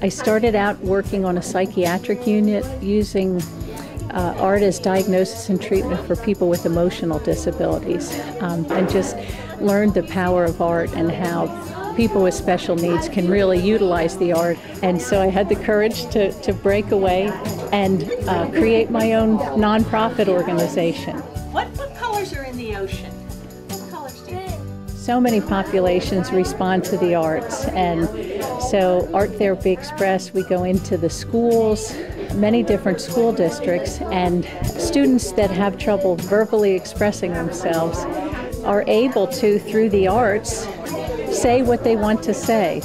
I started out working on a psychiatric unit using art as diagnosis and treatment for people with emotional disabilities, and just learned the power of art and how people with special needs can really utilize the art. And so I had the courage to break away and create my own nonprofit organization. What colors are in the ocean? What colors do you think? So many populations respond to the arts, and so Art Therapy Express, we go into the schools, many different school districts, and students that have trouble verbally expressing themselves are able to, through the arts, say what they want to say.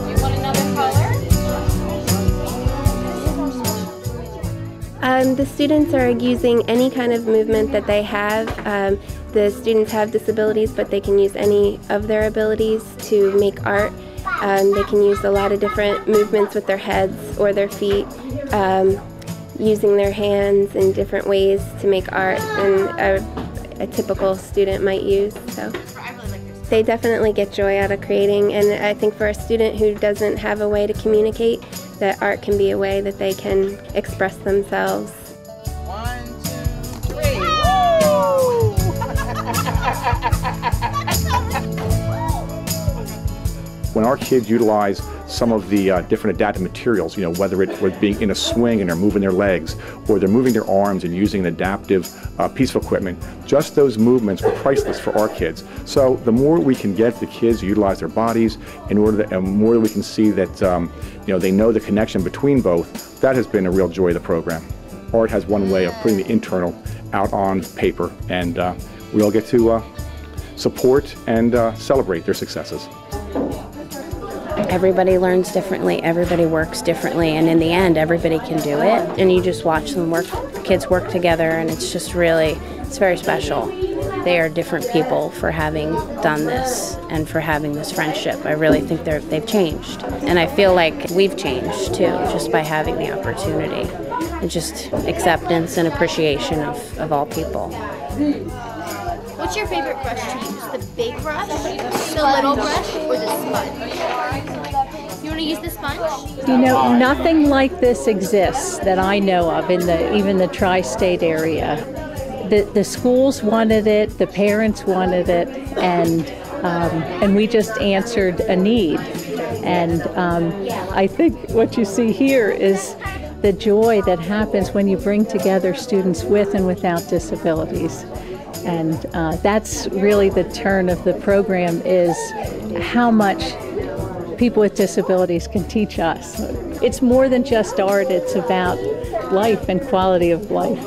You want another color? The students are using any kind of movement that they have. The students have disabilities, but they can use any of their abilities to make art. They can use a lot of different movements with their heads or their feet, using their hands in different ways to make art than a typical student might use. So they definitely get joy out of creating, and I think for a student who doesn't have a way to communicate, that art can be a way that they can express themselves. 1, 2, 3. Woo! When our kids utilize some of the different adaptive materials, whether it was being in a swing and they're moving their legs, or they're moving their arms and using an adaptive piece of equipment, just those movements were priceless for our kids. So the more we can get the kids to utilize their bodies, and more we can see that they know the connection between both, that has been a real joy of the program. Art has one way of putting the internal out on paper, and we all get to support and celebrate their successes. Everybody learns differently, everybody works differently, and in the end everybody can do it, and you just watch them work, the kids work together, and it's just really, it's very special. They are different people for having done this and for having this friendship. I really think they've changed, and I feel like we've changed too, just by having the opportunity, and just acceptance and appreciation of all people. What's your favorite brush to use? The big brush, the little brush, or the sponge? You want to use the sponge? Nothing like this exists that I know of in even the tri-state area. The schools wanted it, the parents wanted it, and we just answered a need. And I think what you see here is the joy that happens when you bring together students with and without disabilities. And that's really the turn of the program, is how much people with disabilities can teach us. It's more than just art, it's about life and quality of life.